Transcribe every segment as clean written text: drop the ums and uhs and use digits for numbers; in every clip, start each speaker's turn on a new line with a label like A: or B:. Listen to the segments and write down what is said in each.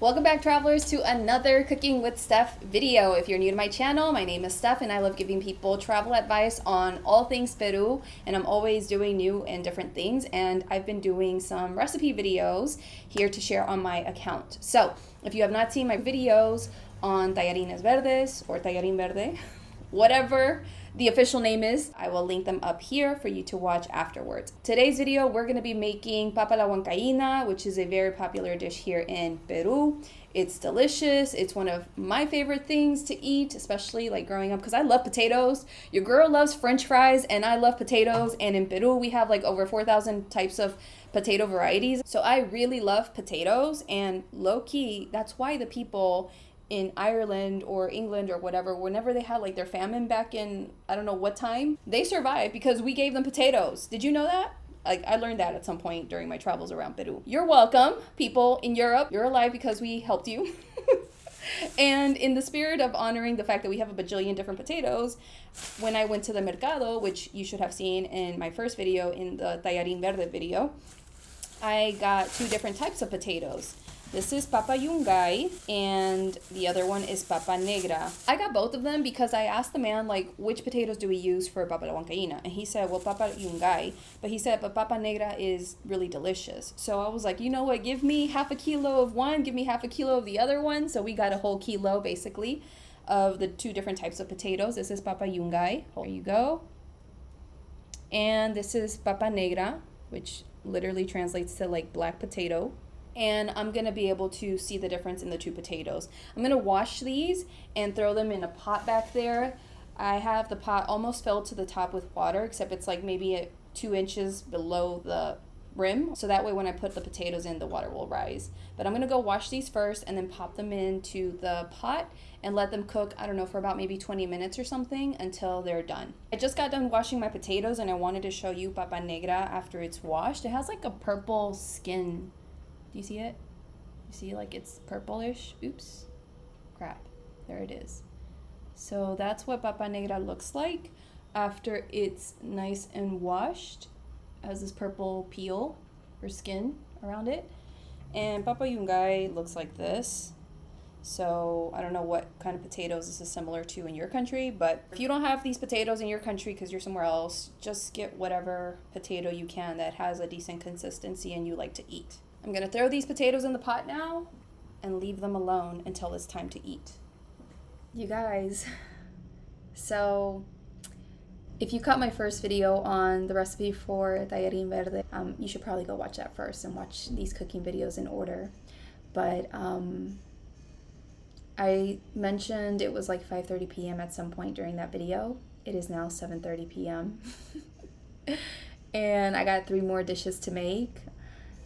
A: Welcome back, travelers, to another Cooking with Stef video. If you're new to my channel, my name is Stef and I love giving people travel advice on all things Peru, and I'm always doing new and different things, and I've been doing some recipe videos here to share on my account. So if you have not seen my videos on tallarines verdes or tallarin verde, whatever the official name is, I will link them up here for you to watch afterwards. Today's video, we're going to be making Papa A La Huancaina, which is a very popular dish here in Peru. It's delicious. It's one of my favorite things to eat, especially like growing up, because I love potatoes. Your girl loves French fries, and I love potatoes. And in Peru, we have like over 4,000 types of potato varieties. So I really love potatoes, and low key, that's why the people in Ireland or England or whatever, whenever they had like their famine back in I don't know what time, they survived because we gave them potatoes. Did you know that? Like, I learned that at some point during my travels around Peru. You're welcome, people in Europe. You're alive because we helped you. And in the spirit of honoring the fact that we have a bajillion different potatoes, when I went to the mercado, which you should have seen in my first video, in the tallarin verde video, I got two different types of potatoes. This is Papa Yungay, and the other one is Papa Negra. I got both of them because I asked the man, like, which potatoes do we use for Papa La Huancaina? And he said, well, Papa Yungay. But he said, but Papa Negra is really delicious. So I was like, you know what? Give me half a kilo of one, give me half a kilo of the other one. So we got a whole kilo, basically, of the two different types of potatoes. This is Papa Yungay. There you go. And this is Papa Negra, which literally translates to, like, black potato. And I'm going to be able to see the difference in the two potatoes. I'm going to wash these and throw them in a pot back there. I have the pot almost filled to the top with water, except it's like maybe 2 inches below the rim. So that way when I put the potatoes in, the water will rise. But I'm going to go wash these first and then pop them into the pot and let them cook, I don't know, for about maybe 20 minutes or something until they're done. I just got done washing my potatoes and I wanted to show you Papa Negra after it's washed. It has like a purple skin. Do you see it? You see, like, it's purplish. Oops. Crap. There it is. So that's what Papa Negra looks like after it's nice and washed. It has this purple peel or skin around it. And Papa Yungay looks like this. So I don't know what kind of potatoes this is similar to in your country, but if you don't have these potatoes in your country because you're somewhere else, just get whatever potato you can that has a decent consistency and you like to eat. I'm going to throw these potatoes in the pot now and leave them alone until it's time to eat. You guys, so if you caught my first video on the recipe for tallarin verde, you should probably go watch that first and watch these cooking videos in order. But I mentioned it was like 5:30 p.m. at some point during that video. It is now 7:30 p.m. And I got 3 more dishes to make.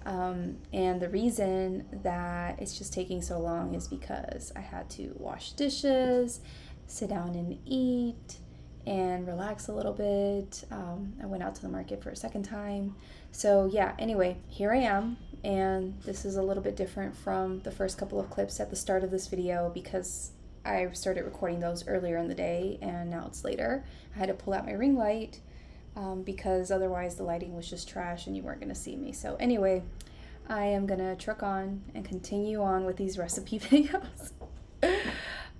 A: And the reason that it's just taking so long is because I had to wash dishes, sit down and eat, and relax a little bit. I went out to the market for a second time. So yeah, anyway, here I am, and this is a little bit different from the first couple of clips at the start of this video because I started recording those earlier in the day and now it's later. I had to pull out my ring light because otherwise the lighting was just trash and you weren't going to see me. So anyway, I am going to truck on and continue on with these recipe videos.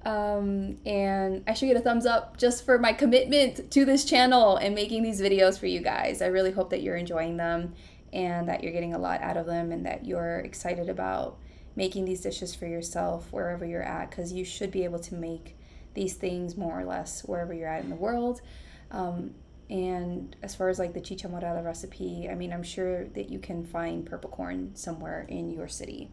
A: And I should get a thumbs up just for my commitment to this channel and making these videos for you guys. I really hope that you're enjoying them and that you're getting a lot out of them and that you're excited about making these dishes for yourself wherever you're at, because you should be able to make these things more or less wherever you're at in the world. And as far as like the chicha morada recipe, I mean, I'm sure that you can find purple corn somewhere in your city.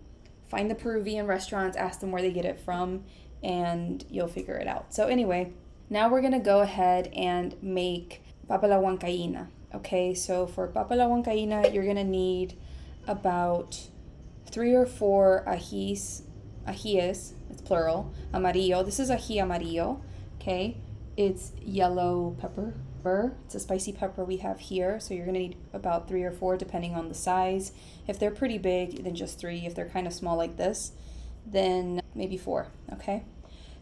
A: Find the Peruvian restaurants, ask them where they get it from, and you'll figure it out. So anyway, now we're gonna go ahead and make Papa La Huancaina. Okay, so for Papa La Huancaina, you're gonna need about 3 or 4 ajíes, it's plural, Amarillo. This is ají Amarillo, okay? It's yellow pepper. It's a spicy pepper we have here, so you're going to need about 3 or 4 depending on the size. If they're pretty big, then just 3. If they're kind of small like this, then maybe 4, okay?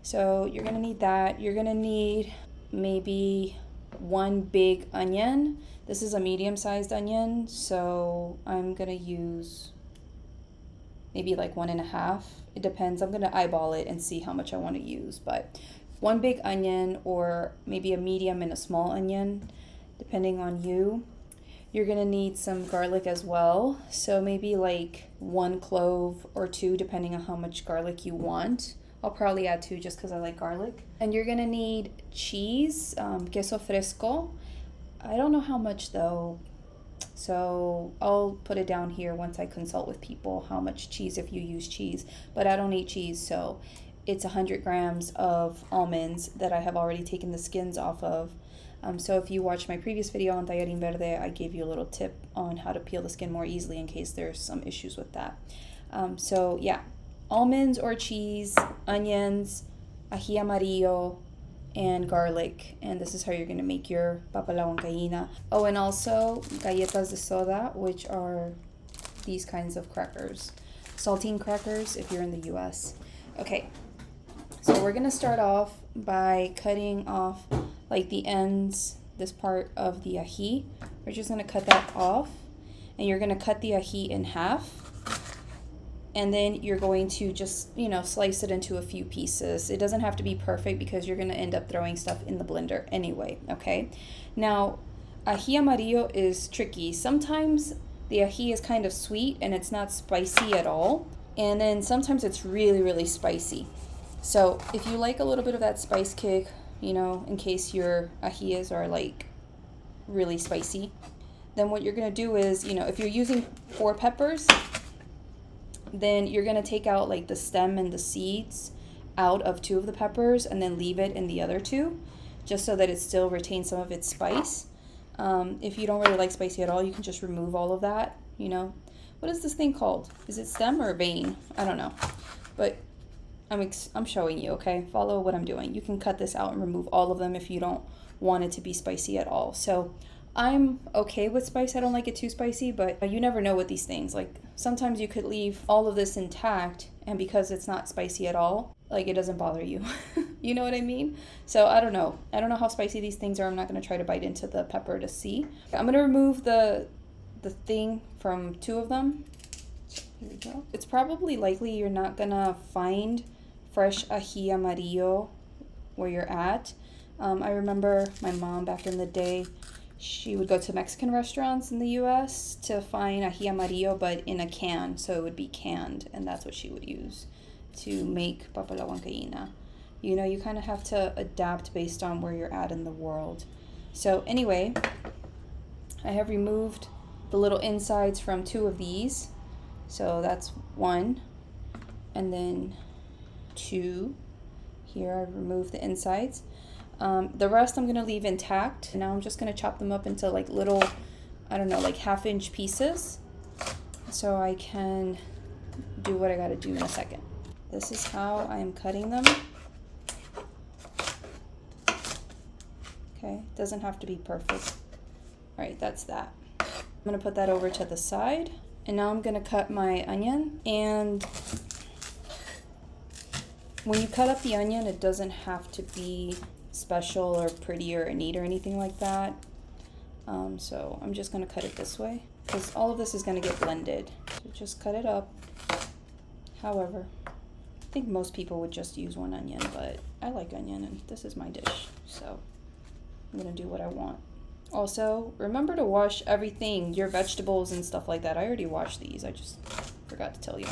A: So you're going to need that. You're going to need maybe 1 big onion. This is a medium-sized onion, so I'm going to use maybe like 1.5 It depends. I'm gonna eyeball it and see how much I want to use, but one big onion or maybe a medium and a small onion, depending on you. You're gonna need some garlic as well, so maybe like 1 clove or 2 depending on how much garlic you want. I'll probably add 2 just because I like garlic. And you're gonna need cheese, queso fresco. I don't know how much though, so I'll put it down here once I consult with people how much cheese if you use cheese, but I don't eat cheese, so it's 100 grams of almonds that I have already taken the skins off of. So if you watched my previous video on tallarín verde, I gave you a little tip on how to peel the skin more easily in case there's some issues with that. So yeah, almonds or cheese, onions, ají amarillo, and garlic. And this is how you're going to make your Papa A La Huancaina. Oh, and also galletas de soda, which are these kinds of crackers. Saltine crackers if you're in the US. Okay, so we're going to start off by cutting off like the ends, this part of the ají. We're just gonna cut that off, and you're gonna cut the ají in half, and then you're going to just, you know, slice it into a few pieces. It doesn't have to be perfect because you're gonna end up throwing stuff in the blender anyway, okay? Now, ají amarillo is tricky. Sometimes the ají is kind of sweet and it's not spicy at all, and then sometimes it's really, really spicy. So if you like a little bit of that spice kick, you know, in case your ajillas are like really spicy, then what you're gonna do is, you know, if you're using 4 peppers, then you're gonna take out like the stem and the seeds out of 2 of the peppers and then leave it in the other 2, just so that it still retains some of its spice. If you don't really like spicy at all, you can just remove all of that, you know. What is this thing called? Is it stem or vein? I don't know, but I'm showing you, okay? Follow what I'm doing. You can cut this out and remove all of them if you don't want it to be spicy at all. So I'm okay with spice. I don't like it too spicy, but you never know with these things. Like sometimes you could leave all of this intact, and because it's not spicy at all, like it doesn't bother you. You know what I mean? So I don't know. I don't know how spicy these things are. I'm not gonna try to bite into the pepper to see. I'm gonna remove the thing from 2 of them. Here we go. It's probably likely you're not gonna find fresh ají amarillo where you're at. I remember my mom back in the day, she would go to Mexican restaurants in the US to find ají amarillo, but in a can, so it would be canned, and that's what she would use to make Papa A La Huancaina. You know, you kind of have to adapt based on where you're at in the world. So anyway, I have removed the little insides from 2 of these. So that's 1, and then 2. Here I've removed the insides. The rest I'm gonna leave intact. Now I'm just gonna chop them up into like little, I don't know, like 1/2-inch pieces, so I can do what I gotta do in a second. This is how I'm cutting them. Okay, doesn't have to be perfect. All right, that's that. I'm gonna put that over to the side, and now I'm gonna cut my onion. And when you cut up the onion, it doesn't have to be special or pretty or neat or anything like that. So I'm just gonna cut it this way because all of this is gonna get blended. So just cut it up. However, I think most people would just use 1 onion, but I like onion and this is my dish, so I'm gonna do what I want. Also, remember to wash everything, your vegetables and stuff like that. I already washed these, I just forgot to tell you.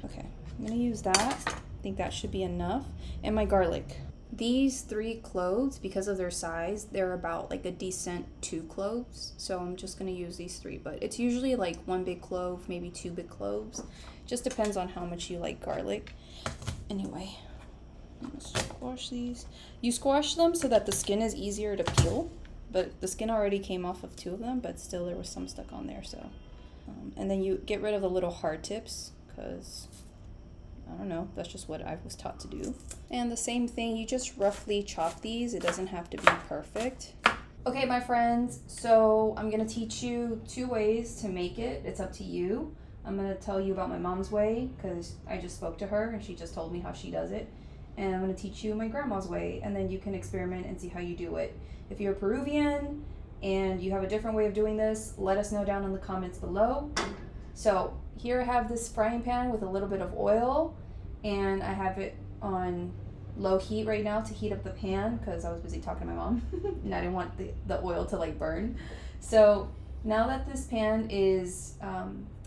A: Okay, I'm gonna use that. I think that should be enough. And my garlic. These 3 cloves, because of their size, they're about like a decent 2 cloves. So I'm just gonna use these 3, but it's usually like 1 big clove, maybe 2 big cloves. Just depends on how much you like garlic. Anyway, I'm gonna squash these. You squash them so that the skin is easier to peel, but the skin already came off of 2 of them, but still there was some stuck on there, so. And then you get rid of the little hard tips, because I don't know, that's just what I was taught to do. And the same thing, you just roughly chop these. It doesn't have to be perfect. Okay, my friends, so I'm gonna teach you 2 ways to make it. It's up to you. I'm gonna tell you about my mom's way, because I just spoke to her and she just told me how she does it. And I'm gonna teach you my grandma's way, and then you can experiment and see how you do it. If you're Peruvian and you have a different way of doing this, let us know down in the comments below. So here I have this frying pan with a little bit of oil, and I have it on low heat right now to heat up the pan because I was busy talking to my mom and I didn't want the oil to like burn. So now that this pan is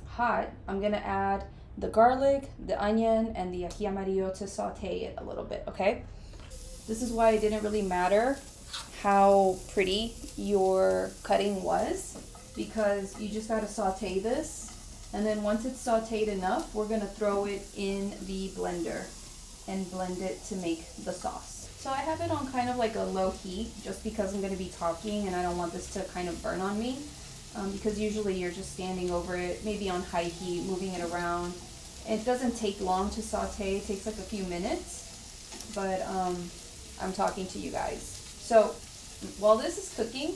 A: hot, I'm gonna add the garlic, the onion, and the ají amarillo to saute it a little bit, okay? This is why it didn't really matter how pretty your cutting was, because you just gotta saute this, and then once it's sauteed enough, we're gonna throw it in the blender and blend it to make the sauce. So I have it on kind of like a low heat just because I'm gonna be talking and I don't want this to kind of burn on me, because usually you're just standing over it, maybe on high heat, moving it around. It doesn't take long to saute, it takes like a few minutes, but I'm talking to you guys. So while this is cooking,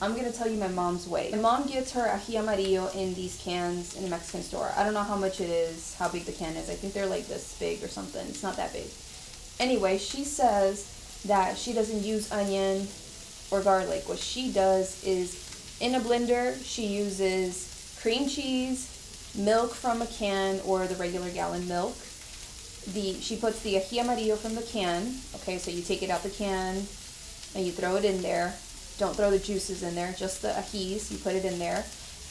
A: I'm gonna tell you my mom's way. My mom gets her ají amarillo in these cans in the Mexican store. I don't know how much it is, how big the can is. I think they're like this big or something. It's not that big. Anyway, she says that she doesn't use onion or garlic. What she does is in a blender, she uses cream cheese, milk from a can or the regular gallon milk. She puts the ají amarillo from the can. Okay, so you take it out the can and you throw it in there. Don't throw the juices in there, just the ajís, you put it in there.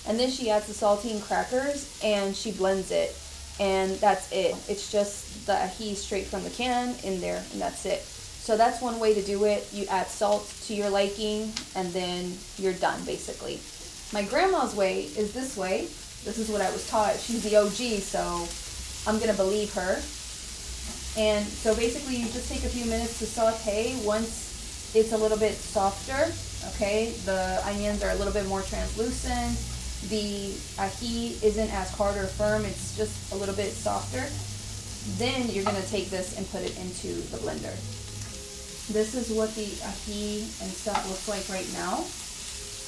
A: And then she adds the saltine crackers and she blends it. And that's it. It's just the ají straight from the can in there, and that's it. So that's one way to do it. You add salt to your liking and then you're done basically. My grandma's way is this way. This is what I was taught. She's the OG, so I'm gonna believe her. And so basically you just take a few minutes to saute. Once it's a little bit softer, okay, the onions are a little bit more translucent, the ají isn't as hard or firm, it's just a little bit softer, then you're gonna take this and put it into the blender. This is what the ají and stuff looks like right now.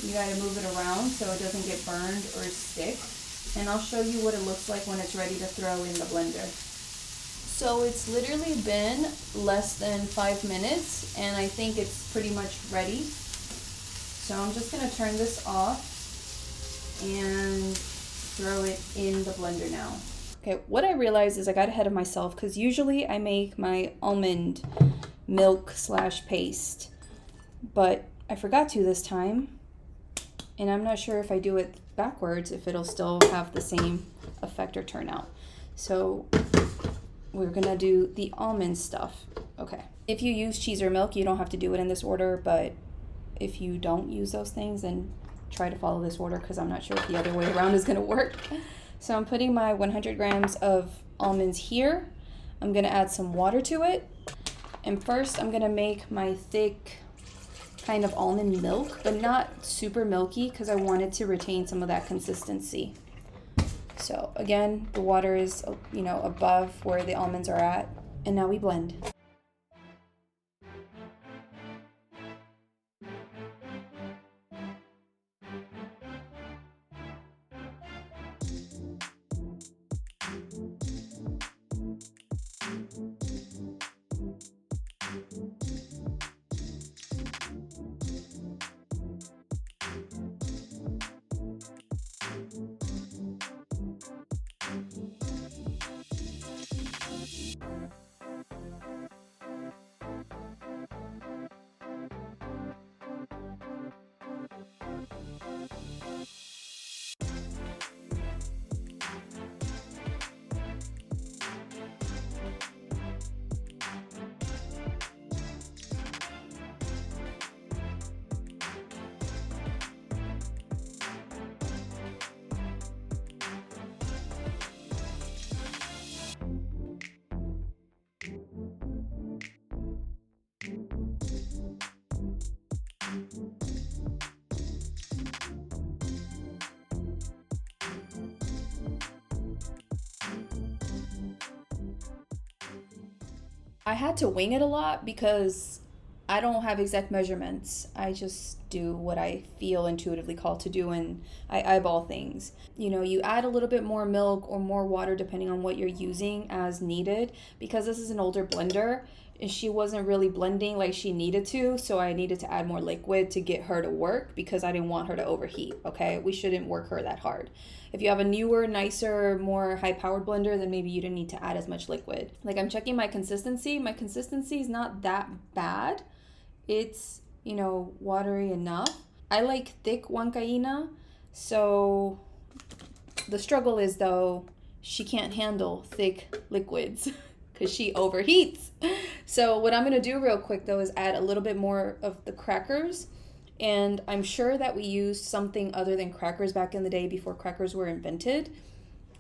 A: You gotta move it around so it doesn't get burned or stick. And I'll show you what it looks like when it's ready to throw in the blender. So it's literally been less than 5 minutes and I think it's pretty much ready. So I'm just gonna turn this off and throw it in the blender now. Okay, what I realized is I got ahead of myself because usually I make my almond milk / paste, but I forgot to this time. And I'm not sure if I do it backwards, if it'll still have the same effect or turnout. So we're gonna do the almond stuff. Okay. If you use cheese or milk, you don't have to do it in this order, but if you don't use those things, then try to follow this order because I'm not sure if the other way around is gonna work. So I'm putting my 100 grams of almonds here. I'm gonna add some water to it. And first I'm gonna make my thick kind of almond milk, but not super milky because I wanted to retain some of that consistency. So again, the water is, above where the almonds are at. And now we blend. I had to wing it a lot because I don't have exact measurements. I just do what I feel intuitively called to do, and I eyeball things. You know, you add a little bit more milk or more water depending on what you're using as needed. Because this is an older blender, and she wasn't really blending like she needed to, so I needed to add more liquid to get her to work because I didn't want her to overheat, okay? We shouldn't work her that hard. If you have a newer, nicer, more high-powered blender, then maybe you didn't need to add as much liquid. Like, I'm checking my consistency. My consistency is not that bad. It's, you know, watery enough. I like thick Huancaina, so the struggle is, though, she can't handle thick liquids because she overheats. So what I'm going to do real quick, though, is add a little bit more of the crackers. And I'm sure that we used something other than crackers back in the day before crackers were invented.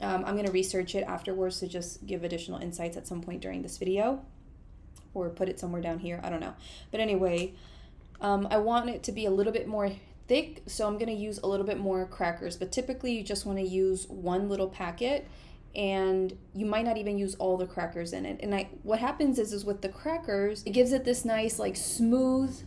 A: I'm going to research it afterwards to just give additional insights at some point during this video. Or put it somewhere down here. I don't know. But anyway, I want it to be a little bit more thick. So I'm going to use a little bit more crackers. But typically you just want to use one little packet. And you might not even use all the crackers in it. And what happens is with the crackers, it gives it this nice, like, smooth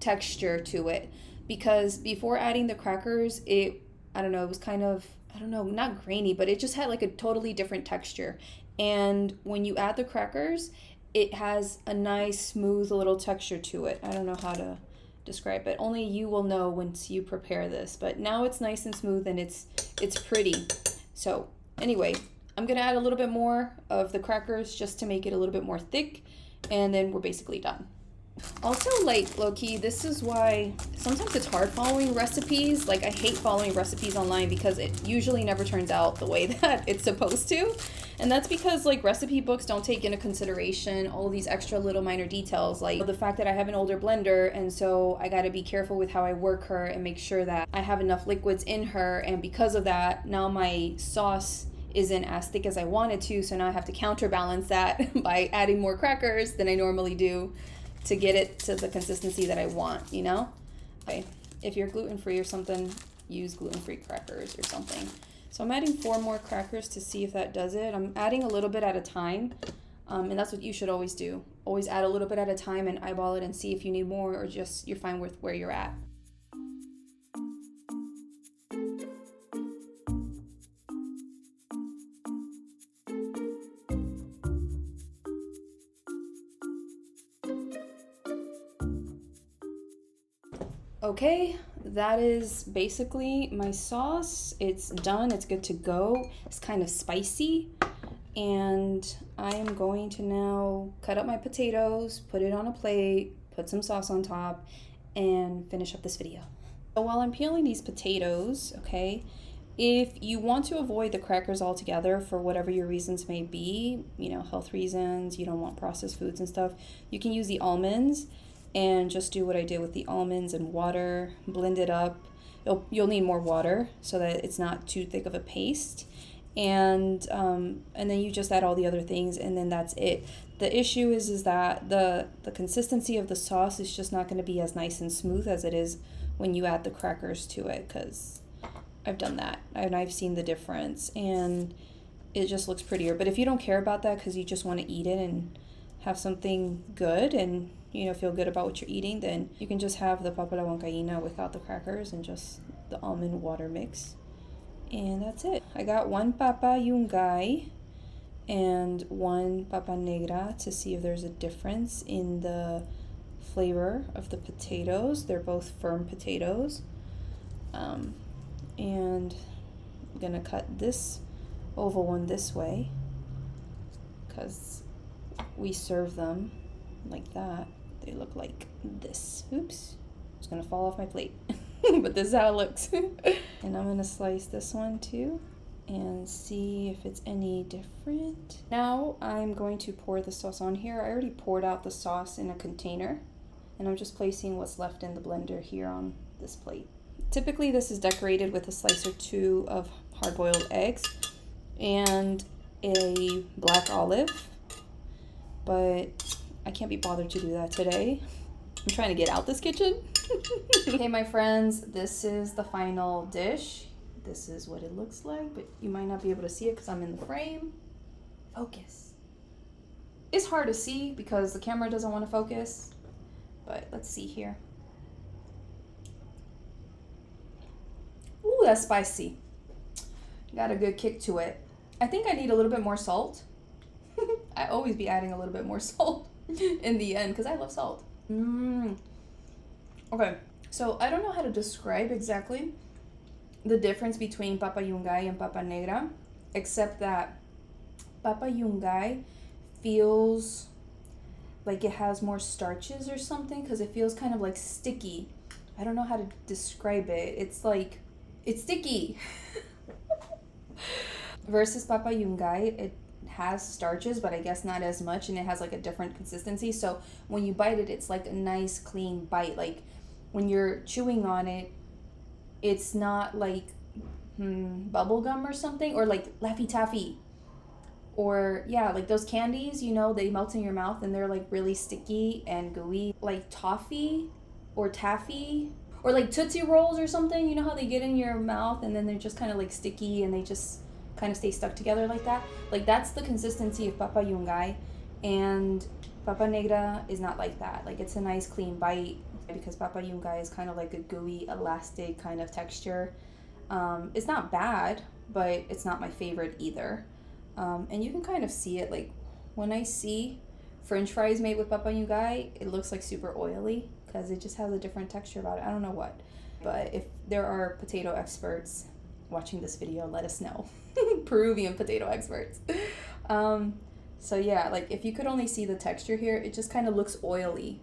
A: texture to it, because before adding the crackers, it was kind of, not grainy, but it just had like a totally different texture. And when you add the crackers, it has a nice smooth little texture to it. I don't know how to describe it. Only you will know once you prepare this, but now it's nice and smooth and it's pretty. So anyway, I'm gonna add a little bit more of the crackers just to make it a little bit more thick, and then we're basically done. Also, like, low-key, this is why sometimes it's hard following recipes. Like, I hate following recipes online because it usually never turns out the way that it's supposed to. And that's because, like, recipe books don't take into consideration all of these extra little minor details, like the fact that I have an older blender, and so I got to be careful with how I work her and make sure that I have enough liquids in her. And because of that, now my sauce isn't as thick as I wanted to, so now I have to counterbalance that by adding more crackers than I normally do to get it to the consistency that I want, you know? Okay, if you're gluten-free or something, use gluten-free crackers or something. So I'm adding 4 more crackers to see if that does it. I'm adding a little bit at a time, and that's what you should always do. Always add a little bit at a time and eyeball it and see if you need more or just you're fine with where you're at. Okay, that is basically my sauce. It's done, it's good to go. It's kind of spicy, and I am going to now cut up my potatoes, put it on a plate, put some sauce on top, and finish up this video. So while I'm peeling these potatoes, okay, if you want to avoid the crackers altogether for whatever your reasons may be, you know, health reasons, you don't want processed foods and stuff, you can use the almonds. And just do what I did with the almonds and water, blend it up. You'll need more water so that it's not too thick of a paste. And then you just add all the other things, and then that's it. The issue is that the consistency of the sauce is just not going to be as nice and smooth as it is when you add the crackers to it, because I've done that and I've seen the difference, and it just looks prettier. But if you don't care about that because you just want to eat it and have something good and, you know, feel good about what you're eating, then you can just have the Papa A La Huancaina without the crackers and just the almond water mix. And that's it. I got 1 Papa Yungay and 1 Papa Negra to see if there's a difference in the flavor of the potatoes. They're both firm potatoes. And I'm gonna cut this oval one this way because we serve them like that. They look like this. Oops, it's gonna fall off my plate. But this is how it looks. And I'm gonna slice this one too and see if it's any different. Now I'm going to pour the sauce on here. I already poured out the sauce in a container, and I'm just placing what's left in the blender here on this plate. Typically this is decorated with a slice or 2 of hard-boiled eggs and a black olive, but I can't be bothered to do that today. I'm trying to get out this kitchen. Okay, my friends, this is the final dish. This is what it looks like, but you might not be able to see it because I'm in the frame. Focus. It's hard to see because the camera doesn't want to focus, but let's see here. that's spicy. Got a good kick to it. I think I need a little bit more salt. I always be adding a little bit more salt in the end because I love salt. Okay, so I don't know how to describe exactly the difference between Papa Yungay and Papa Negra, except that Papa Yungay feels like it has more starches or something because it feels kind of like sticky. I don't know how to describe it. It's like, it's sticky. Versus Papa Yungay, it has starches, but I guess not as much, and it has like a different consistency. So when you bite it, it's like a nice clean bite. Like when you're chewing on it, it's not like bubble gum or something, or like Laffy Taffy, or yeah, like those candies, you know, they melt in your mouth and they're like really sticky and gooey, like toffee or taffy, or like Tootsie Rolls or something. You know how they get in your mouth and then they're just kind of like sticky and they just kind of stay stuck together like that. Like that's the consistency of Papa Yungay, and Papa Negra is not like that. Like it's a nice clean bite because Papa Yungay is kind of like a gooey, elastic kind of texture. It's not bad, but it's not my favorite either. And you can kind of see it, like when I see French fries made with Papa Yungay, it looks like super oily because it just has a different texture about it. I don't know what, but if there are potato experts watching this video, let us know. Peruvian potato experts. So yeah, like if you could only see the texture here, it just kind of looks oily,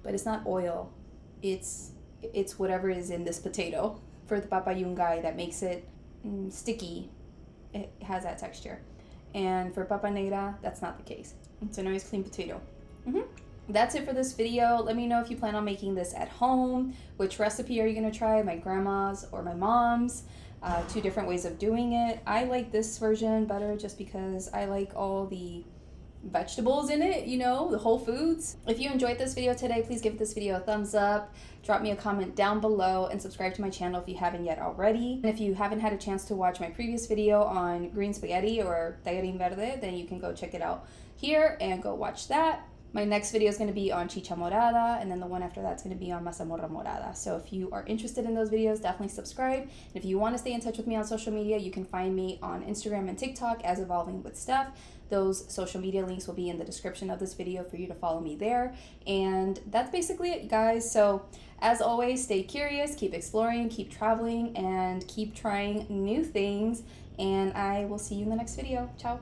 A: but it's not oil. It's whatever is in this potato for the Papa Yungay that makes it sticky. It has that texture. And for Papa Negra, that's not the case. It's a nice clean potato. That's it for this video. Let me know if you plan on making this at home. Which recipe are you gonna try? My grandma's or my mom's? Two different ways of doing it. I like this version better just because I like all the vegetables in it, you know, the whole foods. If you enjoyed this video today, please give this video a thumbs up, drop me a comment down below, and subscribe to my channel if you haven't yet already. And if you haven't had a chance to watch my previous video on green spaghetti or tallarín verde, then you can go check it out here and go watch that. My next video is going to be on chicha morada, and then the one after that's going to be on mazamorra morada. So if you are interested in those videos, definitely subscribe. And if you want to stay in touch with me on social media, you can find me on Instagram and TikTok as Evolving with Stef. Those social media links will be in the description of this video for you to follow me there. And that's basically it, guys. So as always, stay curious, keep exploring, keep traveling, and keep trying new things. And I will see you in the next video. Ciao.